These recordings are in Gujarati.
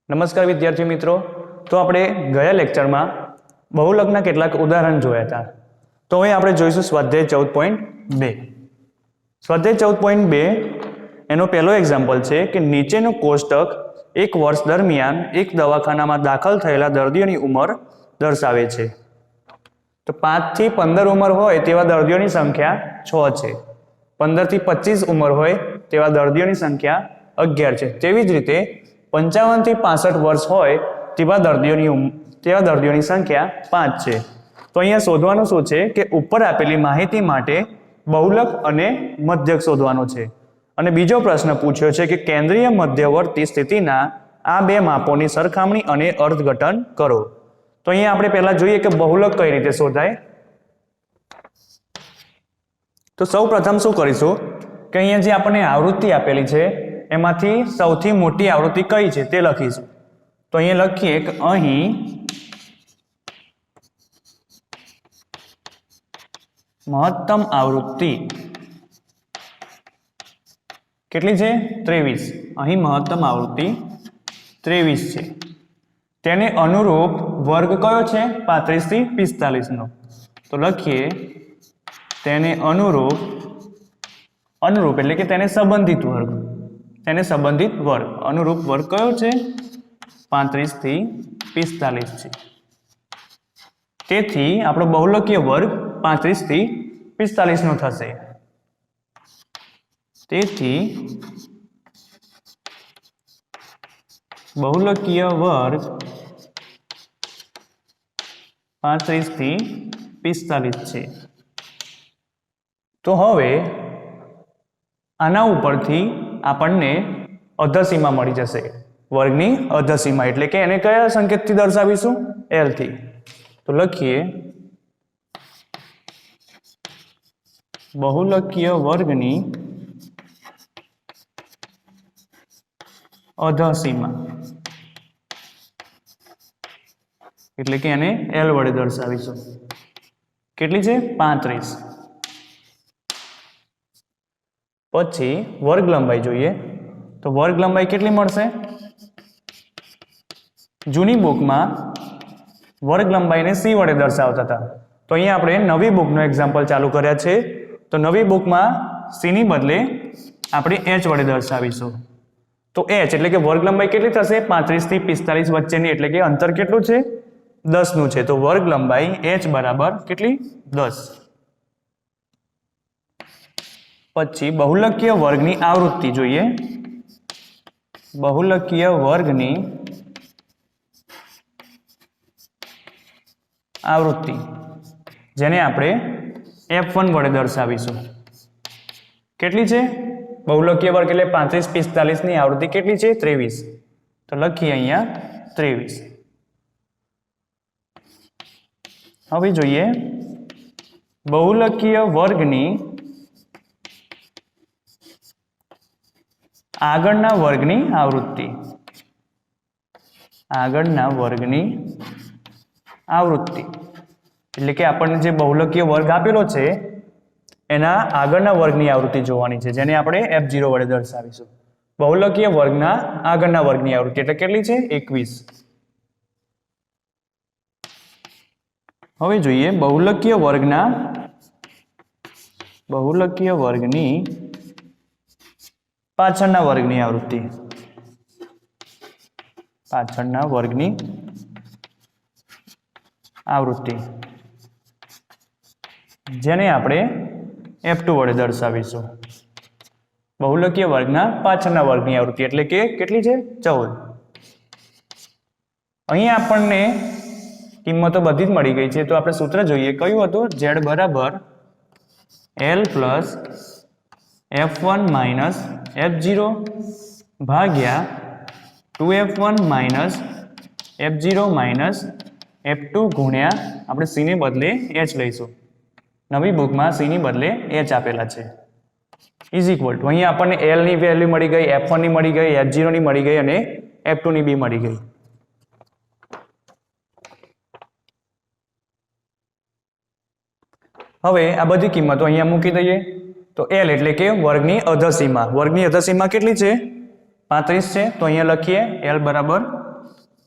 નમસ્કાર વિદ્યાર્થી મિત્રો, તો આપણે ગયા લેક્ચરમાં બહુલકના કેટલાક ઉદાહરણ જોયા હતા. તો હવે આપણે જોઈશું સ્વાધ્યાય 14.2. સ્વાધ્યાય 14.2 એનો પહેલો એક્ઝામ્પલ છે કે નીચેનું કોષ્ટક એક વર્ષ દરમિયાન એક દવાખાનામાં દાખલ થયેલા દર્દીઓની ઉંમર દર્શાવે છે. તો 5 થી 15 ઉંમર હોય તેવા દર્દીઓની સંખ્યા 6 છે. 15 થી 25 ઉંમર હોય તેવા દર્દીઓની સંખ્યા 11 છે. તેવી જ રીતે 55 થી 65 વર્ષ હોય તેવા દર્દીઓની સંખ્યા 5 છે. તો અહીંયા શોધવાનું શું છે કે ઉપર આપેલી માહિતી માટે બહુલક અને મધ્યક શોધવાનો છે. અને બીજો પ્રશ્ન પૂછ્યો છે કે કેન્દ્રીય મધ્યવર્તી સ્થિતિના આ બે માપોની સરખામણી અને અર્થઘટન કરો. તો અહીંયા આપણે પહેલા જોઈએ કે બહુલક કઈ રીતે શોધાય. તો સૌ પ્રથમ શું કરીશું કે અહીંયા જે આપણને આવૃત્તિ આપેલી છે એમાંથી સૌથી મોટી આવૃત્તિ કઈ છે તે લખીશું. તો અહીંયા લખીએ કે અહીં મહત્તમ આવૃત્તિ કેટલી છે? 23. અહીં મહત્તમ આવૃત્તિ 23 છે. તેને અનુરૂપ વર્ગ કયો છે? 35 થી 45 નો. તો લખીએ તેને અનુરૂપ એટલે કે તેને સંબંધિત વર્ગ. અનુરૂપ વર્ગ કયો છે? 35 થી 45 છે. તેથી આપણો બહુલકીય વર્ગ 35 થી 45 નો થશે. તેથી બહુલકીય વર્ગ 35 થી 45 છે. તો હવે આના ઉપરથી આપણને અધસીમા મળી જશે. વર્ગની અધસીમા એટલે કે એને કયા સંકેતથી દર્શાવીશું? L થી. તો લખીએ બહુલકીય વર્ગની અધસીમા એટલે કે એને L વડે દર્શાવીશું. કેટલી છે? 35. પછી વર્ગ લંબાઈ જોઈએ. તો વર્ગ લંબાઈ કેટલી મળશે? જૂની બુકમાં વર્ગ લંબાઈને C વડે દર્શાવતા હતા. તો અહીંયા આપણે નવી બુકનો એક્ઝામ્પલ ચાલુ કર્યા છે. તો નવી બુકમાં C ની બદલે આપણે H વડે દર્શાવીશું. તો H એટલે કે વર્ગ લંબાઈ કેટલી થશે? 35 થી 45 વચ્ચેની, એટલે કે અંતર કેટલું છે? 10 નું છે. તો વર્ગ લંબાઈ H બરાબર કેટલી? 10. પછી બહુલકીય વર્ગની આવૃત્તિ જોઈએ. બહુલકીય વર્ગની આવૃત્તિ જેને આપણે F1 વડે દર્શાવીશું. કેટલી છે? બહુલકીય વર્ગ એટલે 35 45 ની આવૃત્તિ કેટલી છે? 23. તો લખીએ અહીંયા 23. હવે જોઈએ બહુલકીય વર્ગની આગળના વર્ગની આવૃત્તિ. એટલે કે આપણને જે બહુલકીય વર્ગ આપેલો છે એના આગળના વર્ગની આવૃત્તિ જોવાની છે, જેને આપણે F0 વડે દર્શાવીશું. બહુલકીય વર્ગના આગળના વર્ગની આવૃત્તિ એટલે કેટલી છે? 21. હવે જોઈએ બહુલકીય વર્ગની પાછળના વર્ગની આવૃત્તિ. જેને આપણે F2 વડે દર્શાવીશું. બહુલકીય વર્ગના પાછળના વર્ગની આવૃત્તિ એટલે કે કેટલી છે? 14. અહીં આપણને કિંમતો બધી જ મળી ગઈ છે. તો આપણે સૂત્ર જોઈએ. કયું હતું? Z બરાબર L plus F1 minus F0 ભાગ્યા 2F1 minus F0 minus F2 ગુણ્યા આપણે C ને બદલે H લઈશું. નવી બુકમાં C ની બદલે H આપેલા છે. ઇઝ ઇક્વલ ટુ અહીંયા આપણને L ની વેલ્યુ મળી ગઈ, F1 ની મળી ગઈ, F0 ની મળી ગઈ અને F2 ની બી મળી ગઈ. હવે આ બધી કિંમતો અહીંયા મૂકી દઈએ. તો L એટલે કે વર્ગની અધસીમા કેટલી છે? 35 છે. તો અહીંયા લખીએ L બરાબર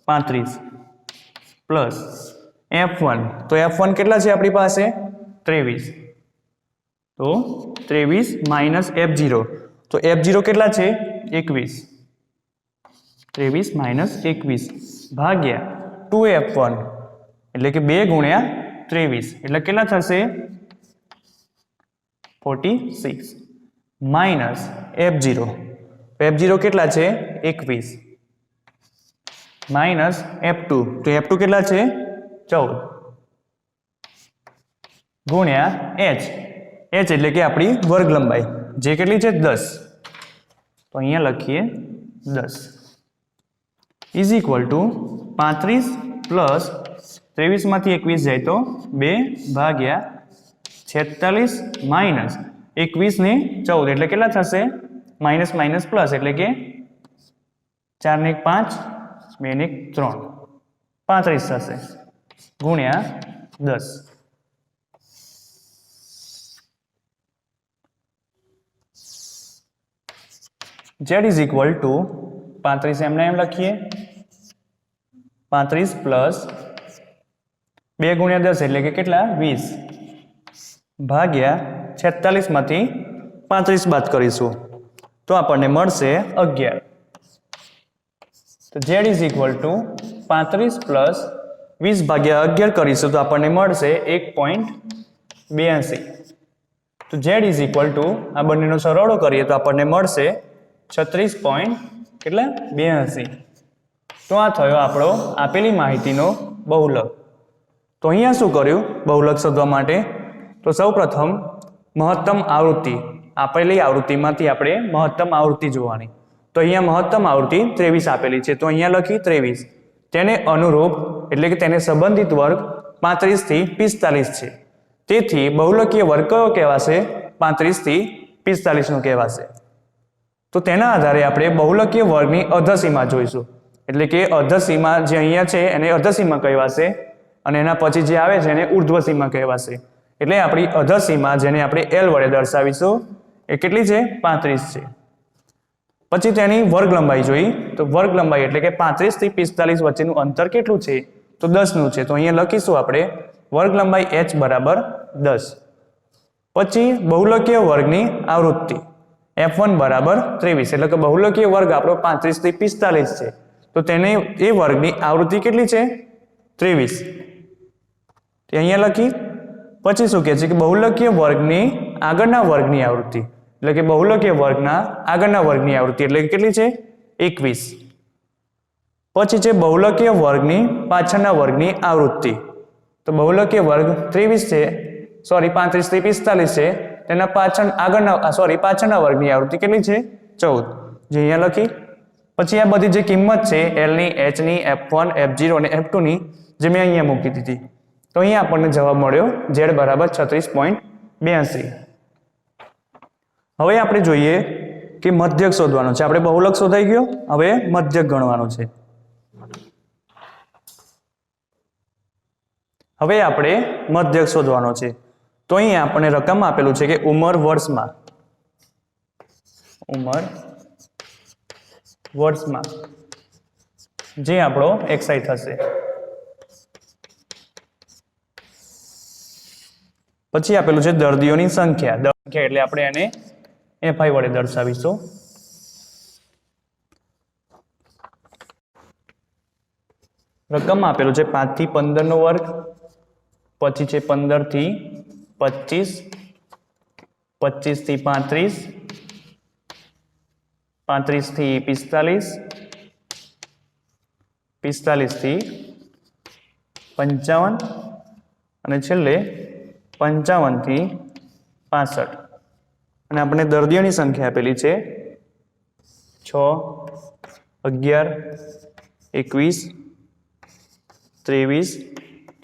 35 પ્લસ F1, તો F1 કેટલા છે આપણી પાસે 23, તો 23 માઇનસ F0, તો F0 કેટલા છે 21, 23 માઇનસ 21 ભાગ્યા 2F1 એટલે કે 2 ગુણ્યા 23 એટલે કેટલા થશે 46 માઇનસ F0, F0 કેટલા છે 21 માઇનસ F2, તો F2 કેટલા છે 14 ગુણ્યા H એટલે કે આપણી વર્ગ લંબાઈ જે કેટલી છે 10, તો અહીંયા લખીએ 10 ઇઝ ઇક્વલ ટુ 35 પ્લસ 23 માંથી 21 જાય તો 2 ભાગ્યા 46 માઇનસ 21 ને 14 એટલે કેટલા થશે માઇનસ માઇનસ પ્લસ એટલે કે 4 ને 5 2 ને 3 35 થશે ગુણ્યા 10 Z ઇઝ ઇક્વલ ટુ 35 એમને એમ લખીએ 35 પ્લસ 2 ગુણ્યા 10 એટલે કે કેટલા 20 ભાગ્યા 46 માંથી 35 બાદ કરીશું તો આપણને મળશે 11, તો Z is equal two 35 plus 20 ભાગ્યા 11 કરીશું તો આપણને મળશે 1.82, તો Z ઇઝ ઇક્વલ ટુ આ બંનેનો સરવાળો કરીએ તો આપણને મળશે 36.82, તો આ થયો આપણો આપેલી માહિતીનો બહુલક. તો અહીંયા શું કર્યું બહુલક શોધવા માટે, તો સૌપ્રથમ મહત્તમ આવૃત્તિ આપેલી આવૃત્તિમાંથી આપણે મહત્તમ આવૃત્તિ જોવાની, તો અહીંયા મહત્તમ આવૃત્તિ 23 આપેલી છે તો અહીંયા લખી 23, તેને અનુરૂપ એટલે કે તેને સંબંધિત વર્ગ 35 થી 45 છે, તેથી બહુલકીય વર્ગ કયો કહેવાશે 35 થી 45 નો કહેવાશે. તો તેના આધારે આપણે બહુલકીય વર્ગની અધસીમા જોઈશું, એટલે કે અધસીમા જે અહીંયા છે એને અધસીમા કહેવાશે અને એના પછી જે આવે છે એને ઉર્ધ્વસીમા કહેવાશે. એટલે આપણી અધસીમા જેને આપણે L વડે દર્શાવીશું એ કેટલી છે 35 છે. પછી તેની વર્ગ લંબાઈ જોઈ, તો વર્ગ લંબાઈ એટલે કે 35 થી 45 વચ્ચેનું અંતર કેટલું છે તો 10 નું છે, તો અહીંયા લખીશું આપણે વર્ગ લંબાઈ H બરાબર 10. પછી બહુલકીય વર્ગની આવૃત્તિ F1 બરાબર 23, એટલે કે બહુલકીય વર્ગ આપણો 35 થી 45 છે તો તેને એ વર્ગની આવૃત્તિ કેટલી છે 23, તે અહીંયા લખી. પછી શું કહે છે કે બહુલકીય વર્ગની આગળના વર્ગની આવૃત્તિ એટલે કે બહુલકીય વર્ગના આગળના વર્ગની આવૃત્તિ એટલે કે કેટલી છે 21. પછી છે બહુલકીય વર્ગની પાછળના વર્ગની આવૃત્તિ, તો બહુલકીય વર્ગ 23 છે 35 થી 45 છે, તેના પાછળના વર્ગની આવૃત્તિ કેટલી છે 14, જે અહીંયા લખી. પછી આ બધી જે કિંમત છે L ની, H ની, F1, F0 અને F2 ની જે મેં અહીંયા મૂકી દીધી, તો અહીંયા આપણને જવાબ મળ્યો Z બરાબર 36.82. હવે આપણે જોઈએ કે મધ્યક શોધવાનો છે, આપણે બહુલક શોધાઈ ગયો, હવે મધ્યક ગણવાનો છે. હવે આપણે મધ્યક શોધવાનો છે, તો અહીંયા આપણને રકમ આપેલું છે કે ઉંમર વર્ષમાં, જે આપણો XI થશે. પછી આપેલું છે દર્દીઓની સંખ્યા, એટલે આપણે એને FI વડે દર્શાવીશું. રકમ આપેલું છે 5 થી 15 નો વર્ગ, પછી છે 15 થી 25, 25 થી 35, 35 થી 45, 45 થી 55 અને છેલ્લે 55 થી 65. અને આપણે દર્દીઓની સંખ્યા આપેલી છે 6, 11, 21, 23,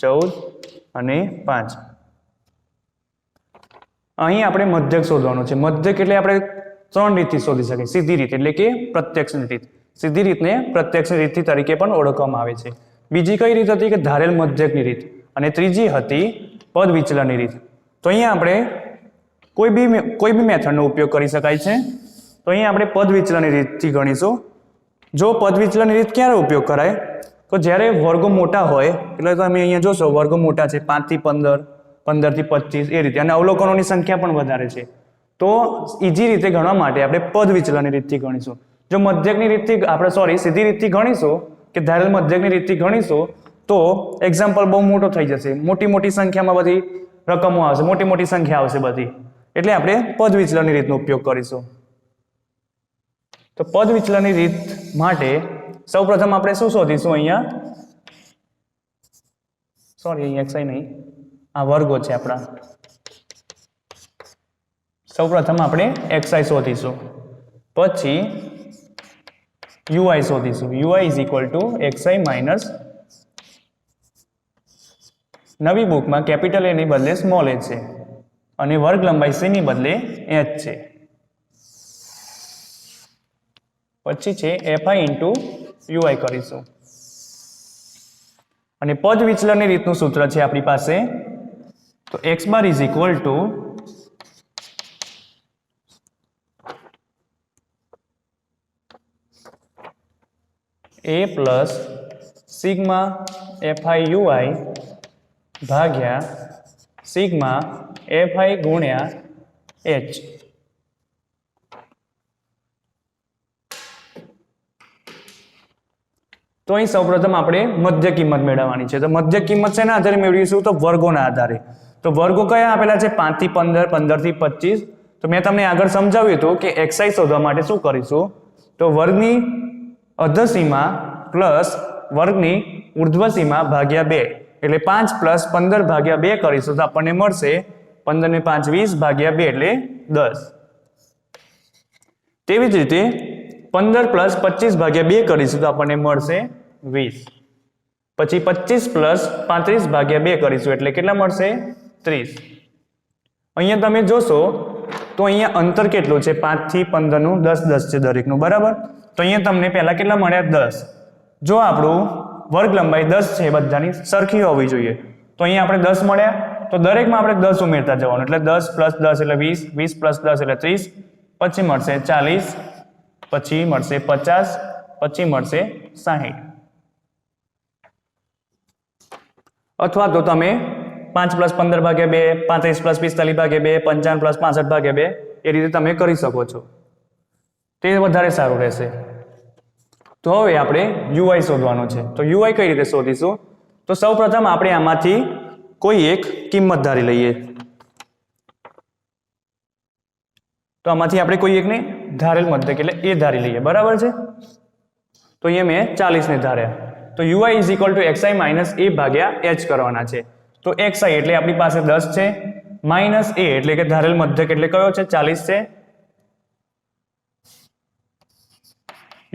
14 અને 5. અહીં આપણે મધ્યક શોધવાનું છે. મધ્યક એટલે આપણે 3 રીતથી શોધી શકીએ. સીધી રીત એટલે કે પ્રત્યક્ષની રીત. સીધી રીતને પ્રત્યક્ષ રીત તરીકે પણ ઓળખવામાં આવે છે. બીજી કઈ રીત હતી કે ધારેલ મધ્યકની રીત, અને ત્રીજી હતી પદ વિચલનની રીત. તો અહીંયા આપણે કોઈ બી મેથડનો ઉપયોગ કરી શકાય છે. તો અહીંયા આપણે પદ વિચલનની રીતથી ગણીશું. જો પદ વિચલનની રીત ક્યારે ઉપયોગ કરાય, તો જ્યારે વર્ગો મોટા હોય એટલે તમે અહીંયા જોશો વર્ગો મોટા છે 5 થી 15, 15 થી 25 એ રીતે, અને અવલોકનોની સંખ્યા પણ વધારે છે. તો ઈજી રીતે ગણવા માટે આપણે પદ વિચલનની રીતથી ગણીશું. જો મધ્યકની રીતથી આપણે સીધી રીતથી ગણીશું કે ધારેલ મધ્યકની રીતથી ગણીશું તો એક્ઝામ્પલ બહુ મોટો થઈ જશે, મોટી સંખ્યામાં બધી રકમો આવશે, મોટી સંખ્યા આવશે બધી, એટલે આપણે પદ વિચલનની રીતનો ઉપયોગ કરીશું. તો પદ વિચલનની રીત માટે સૌપ્રથમ આપણે શું શોધીશું? અહીંયા xi નહીં, આ વર્ગો છે આપણા. સૌપ્રથમ આપણે xi શોધીશું, પછી ui શોધીશું. ui is equal two xi minus, નવી બુકમાં કેપિટલ એ ની બદલે સ્મોલ એ છે અને વર્ગ લંબાઈ c ની બદલે h છે. પછી છે fi ઇન્ટુ ui કરીશું. અને પદ વિચલનની રીતનું સૂત્ર છે આપણી પાસે, તો x bar is equal two a plus sigma fi ui ભાગ્યા સિગ્મા fi ગુણ્યા h. તો અહીં સૌપ્રથમ આપણે મધ્ય કિંમત મેળવવાની છે. તો મધ્ય કિંમત શેના આધારે મેળવીશું? તો વર્ગોના આધારે. તો વર્ગો કયા આપેલા છે? 5 થી 15, 15 થી 25. તો મેં તમને આગળ સમજાવ્યું હતું કે xi શોધવા માટે શું કરીશું? તો વર્ગની અધસીમા પ્લસ વર્ગની ઉર્ધ્વસીમા ભાગ્યા 2, એટલે 5 પ્લસ 15 ભાગ્યા 2 કરીશું તો આપણને મળશે 15 ને 5 20 ભાગ્યા 2 એટલે 10. તેવી જ રીતે 15 પ્લસ 25 ભાગ્યા 2 કરીશું તો આપણને મળશે 20. પછી 25 પ્લસ 35 ભાગ્યા 2 કરીશું એટલે કેટલા મળશે? 30. અહીંયા તમે જોશો તો અહીંયા અંતર કેટલું છે? 5 થી 15 નું 10 10 છે દરેકનું, બરાબર? તો અહીંયા તમને પહેલા કેટલા મળ્યા? 10. જો આપણું વર્ગ લંબાઈ 10 છે, બધાની સરખી હોવી જોઈએ, તો અહીંયા આપણે 10 મળ્યા, તો દરેકમાં આપણે 10 ઉમેરતા જવાનું, એટલે 10 પ્લસ 10 એટલે 20, 20 પ્લસ 10 એટલે 30, પછી મળશે 40, પછી મળશે 50, પછી મળશે 60. અથવા તો તમે 5 પ્લસ 15 ભાગ્યા 2, 35 પ્લસ 45 ભાગ્યા 2, 55 પ્લસ 65 ભાગ્યા 2 એ રીતે તમે કરી શકો છો, તે વધારે સારું રહેશે. તો હવે આપણે ui શોધવાનું છે. તો ui કઈ રીતે શોધીશું? તો સૌપ્રથમ આપણે આમાંથી કોઈ એક કિંમત ધારી લઈએ. તો આમાંથી આપણે કોઈ એકને ધારેલ મધ્યક એટલે એ ધારી લઈએ, બરાબર છે? તો અહીંયા મેં 40 ને ધાર્યા. તો ui is equal two xi minus a ભાગ્યા h કરવાના છે. તો xi એટલે આપણી પાસે 10 છે, માઇનસ a એટલે કે ધારેલ મધ્યક એટલે કયો છે? 40 છે.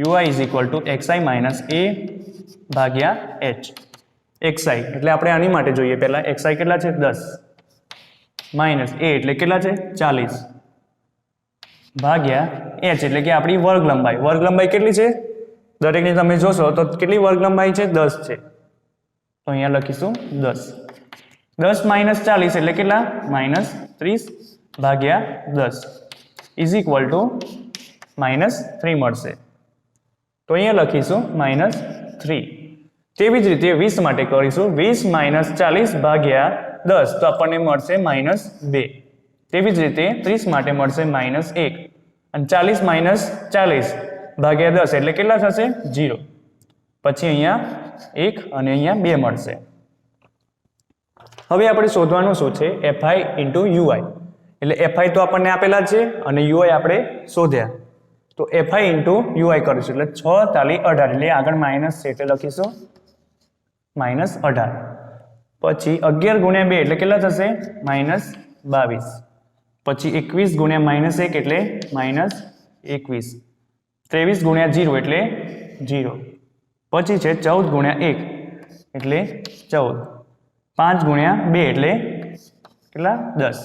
ui is equal two xi minus a ભાગ્યા h. xi એટલે આપણે આની માટે જોઈએ પહેલા, xi કેટલા છે? 10 માઇનસ a એટલે કેટલા છે? 40 ભાગ્યા h એટલે કે આપણી વર્ગ લંબાઈ. વર્ગ લંબાઈ કેટલી છે દરેકની તમે જોશો તો કેટલી વર્ગ લંબાઈ છે? 10 છે. તો અહીંયા લખીશું 10. 10 માઇનસ 40 એટલે કેટલા? માઇનસ 30 ભાગ્યા 10 ઇઝ ઇક્વલ ટુ માઇનસ 3 મળશે. તો અહીંયા લખીશું માઇનસ 3. તેવી જ રીતે 20 માટે કરીશું, 20 માઇનસ 40 ભાગ્યા 10 તો આપણને મળશે માઇનસ 2. તેવી જ રીતે 30 માટે મળશે માઇનસ 1, અને 40 માઇનસ 40 ભાગ્યા 10 એટલે કેટલા થશે? 0. પછી અહીંયા 1 અને અહીંયા 2 મળશે. હવે આપણે શોધવાનું શું છે? fi into ui. એટલે fi તો આપણને આપેલા છે અને ui આપણે શોધ્યા. તો fi ઇન્ટુ ui કરીશું એટલે 6 તાલી 18, એટલે આગળ માઇનસ છે એટલે લખીશું માઇનસ 18. પછી 11 ગુણ્યા 2 એટલે કેટલા થશે? માઇનસ 22. પછી 21 ગુણ્યા માઇનસ 1 એટલે માઇનસ 21. 23 ગુણ્યા 0 એટલે 0. પછી છે 14 ગુણ્યા 1 એટલે 14. 5 ગુણ્યા 2 એટલે કેટલા? 10.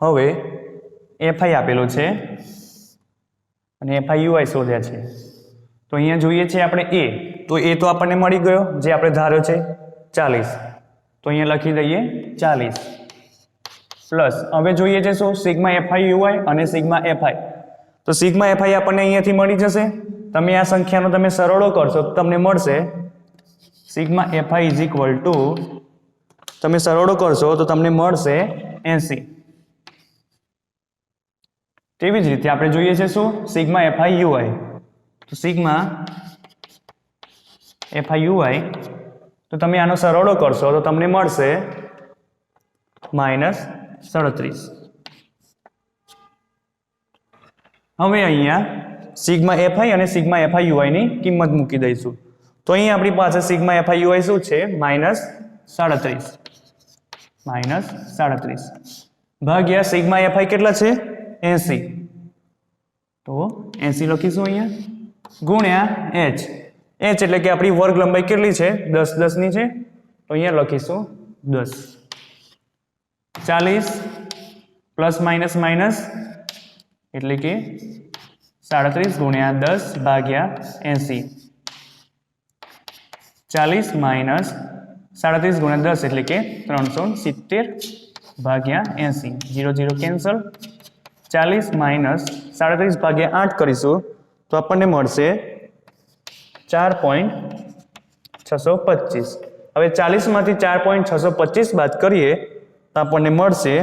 હવે fi આપેલું છે અને fi ui શોધ્યા છે. તો અહીંયા જોઈએ છે આપણે a, તો a તો આપણને મળી ગયો જે આપણે ધાર્યો છે 40. તો અહીંયા લખી દઈએ 40 પ્લસ હવે જોઈએ છે શું સિગ્મા એફઆઈ યુઆઈ અને સિગ્મા એફઆઈ. તો સિગ્મા એફઆઈ આપણને અહીંયાથી મળી જશે. તમે આ સંખ્યાનો તમે સરળો કરશો તો તમને મળશે sigma FI is equal two, તમે સરળો કરશો તો તમને મળશે 80. તેવી જ રીતે આપણે જોઈએ છે શું સિગ્મા એફઆઈ યુઆઈ. તો સિગ્મા એફઆઈ યુઆઈ તો તમે આનો સરળો કરશો તો તમને મળશે -37. હવે અહીંયા સિગ્મા એફઆઈ અને સિગ્મા એફઆઈ યુઆઈ ની કિંમત મૂકી દઈશું. તો અહીં આપણી પાસે સિગ્મા એફઆઈ યુઆઈ શું છે -37 ભાગ્યા સિગ્મા એફઆઈ કેટલા છે 80. તો 80 લખીશું અહીંયા ગુણ્યા h એટલે કે આપણી વર્ગ લંબાઈ કેટલી છે 10 ની છે. તો અહીંયા લખીશું 10. 40 પ્લસ માઇનસ માઇનસ એટલે કે 37 ગુણ્યા 10 ભાગ્યા 80. 40 માઇનસ 37 ગુણ્યા 10 એટલે કે 370 ભાગ્યા 80. 0 0 કેન્સલ. 40 માઇનસ 37 ભાગ્યા 8 કરીશું તો આપણને મળશે 4.625. હવે 40 માંથી 4.625 બાદ કરીએ તો આપણને મળશે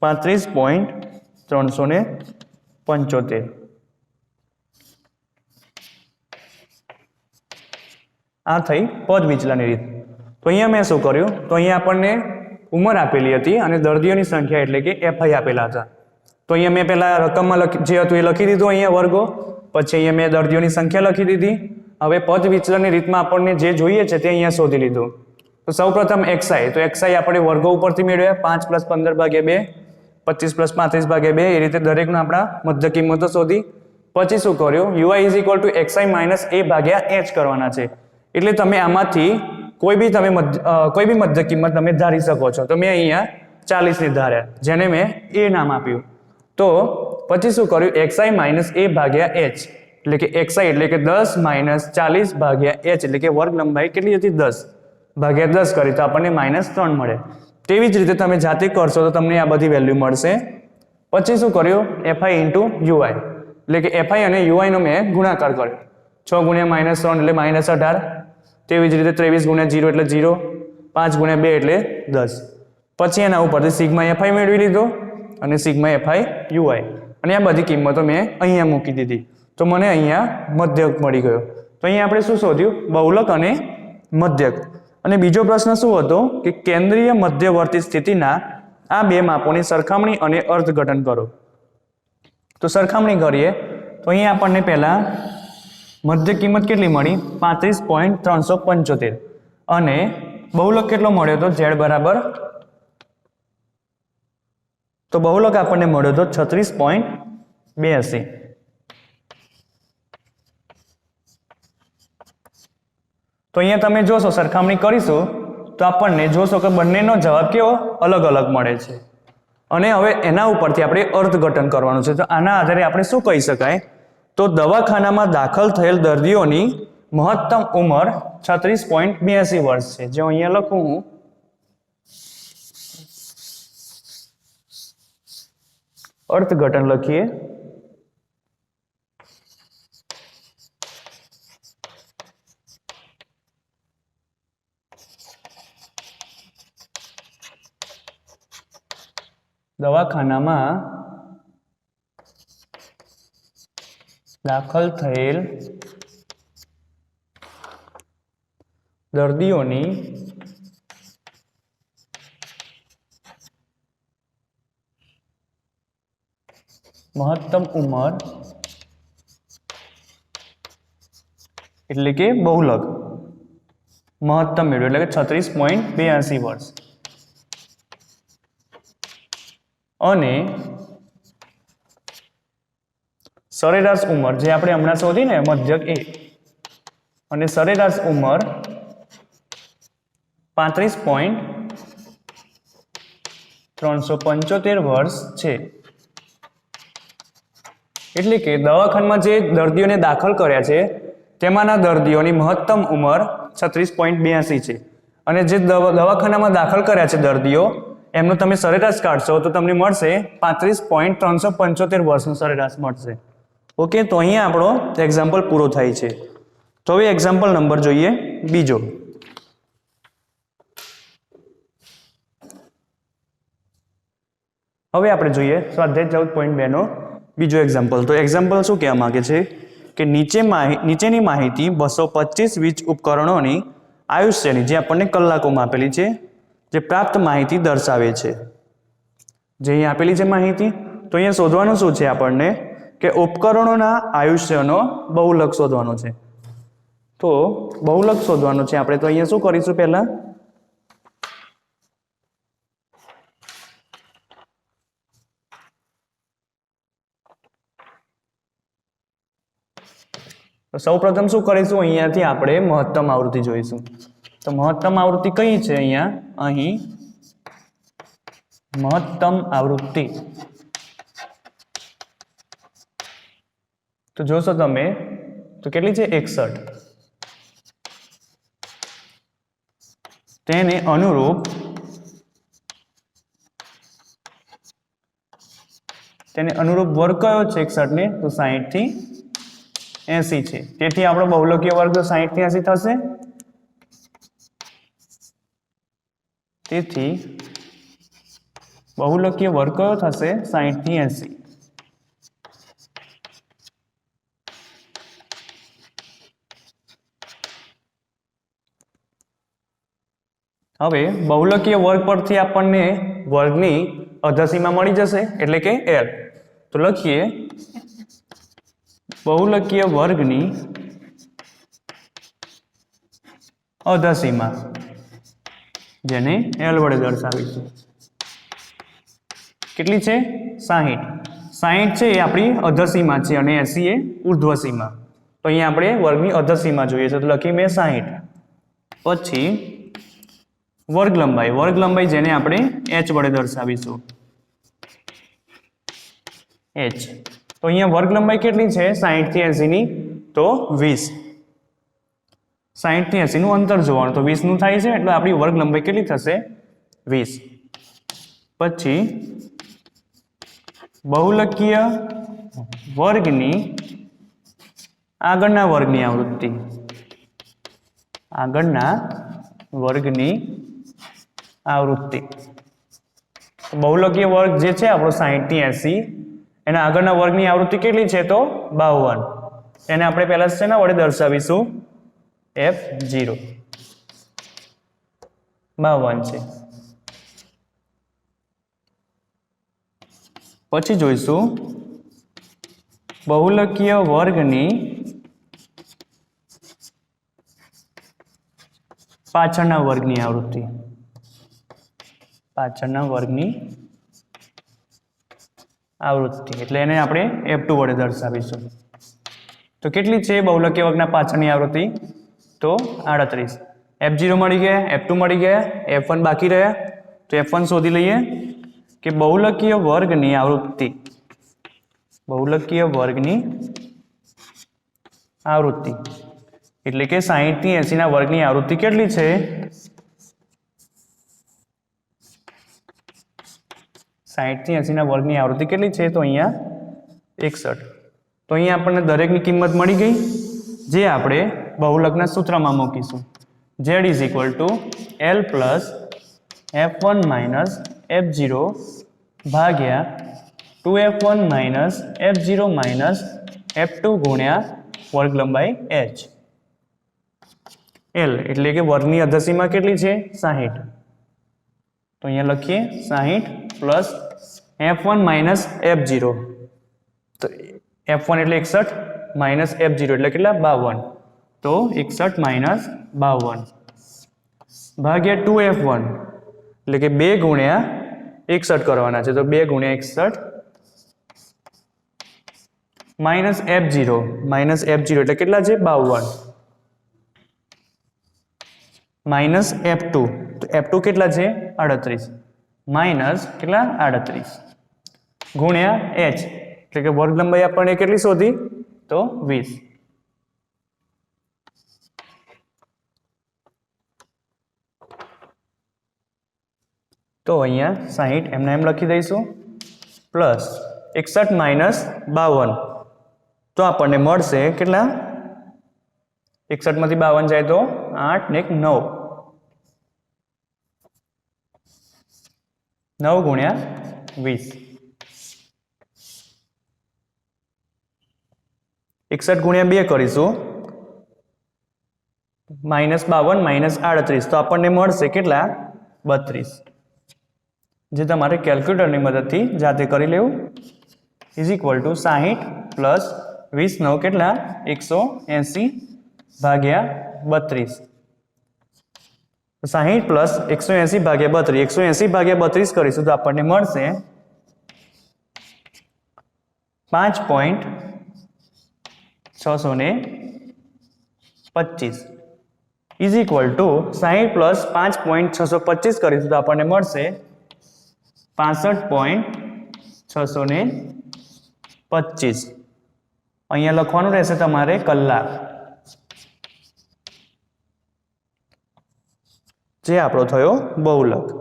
35.375. આ થઈ પદ વિચલનની રીત. તો અહીંયા મેં શું કર્યું તો અહીંયા આપણને ઉંમર આપેલી હતી અને દર્દીઓની સંખ્યા એટલે કે એફઆઈ આપેલા હતા. તો અહીંયા મેં પહેલા રકમમાં જે હતું એ લખી દીધું અહીંયા વર્ગો, પછી અહીંયા મેં દર્દીઓની સંખ્યા લખી દીધી. હવે પદ વિચલનની રીતમાં આપણને જે જોઈએ છે તે અહીંયા શોધી લીધું. તો સૌપ્રથમ એક્સઆઈ, તો એક્સઆઈ આપણે વર્ગો ઉપરથી મેળવ્યા 5 + 15 ભાગ્યા 2, 25 + 35 ભાગ્યા 2, એ રીતે દરેકનો આપણા મધ્ય કિંમતો શોધી. પછી શું કર્યું UI is equal to XI minus A ભાગ્યા એચ કરવાના છે. એટલે તમે આમાંથી કોઈ બી મધ્ય કિંમત તમે ધારી શકો છો. તો મેં અહીંયા 40 ની ધાર્યા જેને મેં એ નામ આપ્યું. તો પછી શું કર્યું એક્સઆઈ માઇનસ એ ભાગ્યા એચ એટલે કે એક્સઆઈ એટલે કે 10 માઇનસ 40 ભાગ્યા એચ એટલે કે વર્ગ લંબાઈ કેટલી હતી 10 ભાગ્યા 10 કરી તો આપણને -3 મળે. તેવી જ રીતે તમે જાતે કરશો તો તમને આ બધી વેલ્યુ મળશે. પછી શું કર્યું એફઆઈ ઇન્ટુ યુઆઈ એટલે કે એફઆઈ અને યુઆઈ નો મેં ગુણાકાર કર્યો. 6 ગુણ્યા -3 એટલે -18. તેવી જ રીતે 23 ગુણ્યા 0 એટલે 0, 5 ગુણ્યા 2 એટલે 10. પછી એના ઉપરથી સિગ્મા એફઆઈ મેળવી લીધો અને સિગ્મા એફઆઈ યુઆઈ અને આ બધી કિંમતો મેં અહીંયા મૂકી દીધી. તો મને અહીંયા મધ્યક મળી ગયો. તો અહીંયા આપણે શું શોધ્યું બહુલક અને મધ્યક. અને બીજો પ્રશ્ન શું હતો કે કેન્દ્રીય મધ્યવર્તી સ્થિતિના આ બે માપોની સરખામણી અને અર્થઘટન કરો. તો સરખામણી કરીએ તો અહીંયા આપણને પહેલા મધ્ય કિંમત કેટલી મળી 35.375 અને બહુલક કેટલો મળ્યો તો z બરાબર, તો બહુલક આપણને મળ્યો તો 36.82. તો અહીંયા તમે જોશો સરખામણી કરીશું તો આપણને જોશો કે બંનેનો જવાબ કેવો અલગ અલગ મળે છે. અને હવે એના ઉપરથી આપણે અર્થઘટન કરવાનું છે. તો આના આધારે આપણે શું કહી શકાય તો દવાખાનામાં દાખલ થયેલ દર્દીઓની મહત્તમ ઉંમર 36.82 વર્ષ છે. જો અહીંયા લખું હું અર્થઘટન લખીએ દવાખાનામાં દાખલ થયેલ દર્દીઓની મહત્તમ ઉંમર એટલે કે બહુલક મહત્તમ મેળવ્યું એટલે કે 36.82 વર્ષ અને સરેરાશ ઉંમર જે આપણે હમણાં શોધી ને મધ્યક એ અને સરેરાશ ઉંમર 35.375 વર્ષ છે. એટલે કે દવાખાનામાં જે દર્દીઓને દાખલ કર્યા છે તેમાંના દર્દીઓની મહત્તમ ઉંમર 36.82 છે અને જે દવાખાનામાં દાખલ કર્યા છે દર્દીઓ એમનો તમે સરેરાશ કાઢશો તો તમને મળશે 35.375 વર્ષનું સરેરાશ મળશે. ઓકે, તો અહીંયા આપણો એક્ઝામ્પલ પૂરો થાય છે. તો હવે એક્ઝામ્પલ નંબર જોઈએ બીજો. હવે આપણે જોઈએ સ્વાધ્યાય 14.2 નો બીજો એક્ઝામ્પલ. તો એક્ઝામ્પલ શું કહેવા માંગે છે કે નીચેની માહિતી 225 વીજ ઉપકરણોની આયુષ્યની જે આપણને કલાકોમાં આપેલી છે જે પ્રાપ્ત માહિતી દર્શાવે છે. જે અહીં આપેલી છે માહિતી, તો અહીંયા શોધવાનું શું છે આપણને કે ઉપકરણોના આયુષ્યનો બહુલક શોધવાનો છે. તો બહુલક શોધવાનો છે આપણે. તો અહીંયા શું કરીશું પહેલા તો સૌપ્રથમ શું કરીશું અહીંયાથી આપણે મહત્તમ આવૃત્તિ જોઈશું. તો મહત્તમ આવૃત્તિ કઈ છે અહીં મહત્તમ આવૃત્તિ તો જોશો તમે તો કેટલી છે 61. તેને અનુરૂપ વર્ગ કયો છે 61 ને તો 60 થી 80 છે. તેથી આપણો બહુલકીય વર્ગ 60 થી 80 થશે. તેથી બહુલકીય વર્ગ કયો થશે 60 થી 80. હવે બહુલકીય વર્ગ પરથી આપણને વર્ગની અધસીમા મળી જશે એટલે કે L. તો લખીએ બહુલકીય વર્ગની અધસીમા જેને L વડે દર્શાવીશું. કેટલી છે 60. 60 છે એ આપણી અધસીમા છે અને 80 એ ઉર્ધ્વસીમા. તો અહીંયા આપણે વર્ગની અધસીમા જોઈએ છે તો લખી મેં 60. પછી વર્ગ લંબાઈ જેને આપણે h વડે દર્શાવીશું h. તો અહીંયા વર્ગ લંબાઈ કેટલી છે 60 થી 80 ની તો 20. 60 થી 80 નું અંતર જોવાનું તો 20 નું થાય છે એટલે આપણી વર્ગ લંબાઈ કેટલી થશે 20. પછી બહુલકીય વર્ગની આગળના વર્ગની આવૃત્તિ બહુલકીય વર્ગ જે છે આપણો 60 થી 80 એના આગળના વર્ગની આવૃત્તિ કેટલી છે તો 52. એને આપણે પહેલા શેના વડે દર્શાવીશું f0 52 છે. પછી જોઈશું બહુલકીય વર્ગની પાછળના વર્ગની આવૃત્તિ એટલે એને આપણે f2 વડે દર્શાવીશું. તો કેટલી છે બહુલકીય વર્ગના પાછળની આવૃત્તિ તો 38. f0 મળી ગયા, f2 મળી ગયા, f1 બાકી રહ્યા. તો f1 શોધી લઈએ કે બહુલકીય વર્ગની આવૃત્તિ એટલે કે 60 થી 80 ના વર્ગની આવૃત્તિ કેટલી છે 60 થી 80 ના વર્ગની આવૃત્તિ કેટલી છે તો અહીંયા 61. તો અહીંયા આપણને દરેકની કિંમત મળી ગઈ જે આપણે બહુલકના સૂત્રમાં મૂકીશું. z L plus f1 minus f0 ભાગ્યા 2f1 minus f0 minus f2 ગુણ્યા વર્ગ લંબાઈ h. L એટલે કે વર્ગની અધસીમા કેટલી છે 60. તો અહીંયા લખીએ 60 પ્લસ f1 માઇનસ f0 તો f1 એટલે 61 માઇનસ f0 એટલે કેટલા 52. તો 61 માઇનસ 52 ભાગ્યા 2f1 એટલે કે 2 ગુણ્યા 61 કરવાના છે તો 2 ગુણ્યા 61 માઇનસ f0 એટલે કેટલા છે 52 માઇનસ f2 તો f2 કેટલા છે 38 માઇનસ કેટલા 38 ગુણ્યા h એટલે કે વર્ગ લંબાઈ આપણને કેટલી શોધી તો 20. તો અહીંયા 60 એમને એમ લખી દઈશું પ્લસ 61 માઇનસ 52 તો આપણને મળશે કેટલા 61 માંથી 52 જાય તો 8 ને 9 9 ગુણ્યા 20 61 ગુણ્યા 2 કરીશું માઇનસ 52 માઇનસ 38 તો આપણને મળશે કેટલા 32 જે તમારે કેલ્ક્યુલેટરની મદદથી જાતે કરી લેવું ઇઝ ઇક્વલ ટુ 60 પ્લસ 20 9 કેટલા 180 ભાગ્યા 32 60 પ્લસ 180 ભાગ્યા 32 180 ભાગ્યા 32 કરીશું તો આપણને મળશે 5.625 ઇઝ ઇક્વલ ટુ 60 પ્લસ 5.625 કરીશું તો આપણને મળશે 65.625 અહીંયા લખવાનું રહેશે તમારે કલાક જે આપણો થયો બહુલક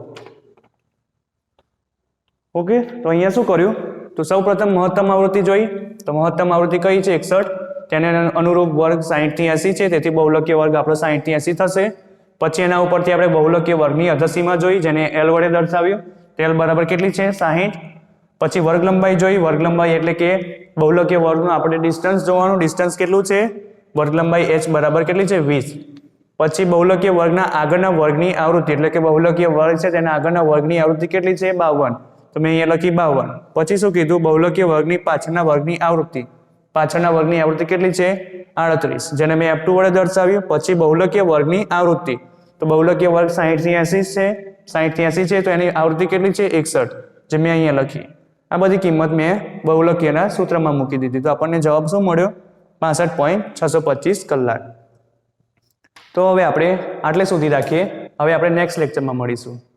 ઓકે તો અહીંયા શું કર્યું તો સૌપ્રથમ મહત્તમ આવૃત્તિ જોઈ તો મહત્તમ આવૃત્તિ કઈ છે 61 તેને અનુરૂપ વર્ગ 60 થી 80 છે તેથી બહુલકીય વર્ગ આપણો 60 થી 80 થશે પછી એના ઉપરથી આપણે બહુલકીય વર્ગની અધસીમા જોઈ જેને L વડે દર્શાવ્યું L બરાબર કેટલી છે 60 પછી વર્ગ લંબાઈ જોઈ વર્ગ લંબાઈ એટલે કે બહુલકીય વર્ગનું આપણે ડિસ્ટન્સ જોવાનું ડિસ્ટન્સ કેટલું છે વર્ગ લંબાઈ h બરાબર કેટલી છે 20 પછી બહુલકીય વર્ગના આગળના વર્ગની આવૃત્તિ એટલે કે બહુલકીય વર્ગ છે તેના આગળના વર્ગની આવૃત્તિ કેટલી છે 52 તો મેં અહીંયા લખી 52 પછી શું કીધું બહુલકીય વર્ગની પાછળના વર્ગની આવૃત્તિ કેટલી છે 38 જેને મેં F2 વડે દર્શાવ્યું પછી બહુલકીય વર્ગની આવૃત્તિ તો બહુલકીય વર્ગ 60 થી 80 છે તો એની આવૃત્તિ કેટલી છે 61 જે મેં અહીંયા લખી આ બધી કિંમત મેં બહુલકીયના સૂત્રમાં મૂકી દીધી તો આપણને જવાબ શું મળ્યો 65.625 કલાક તો હવે આપણે આટલે સુધી રાખીએ હવે આપણે નેક્સ્ટ લેક્ચરમાં મળીશું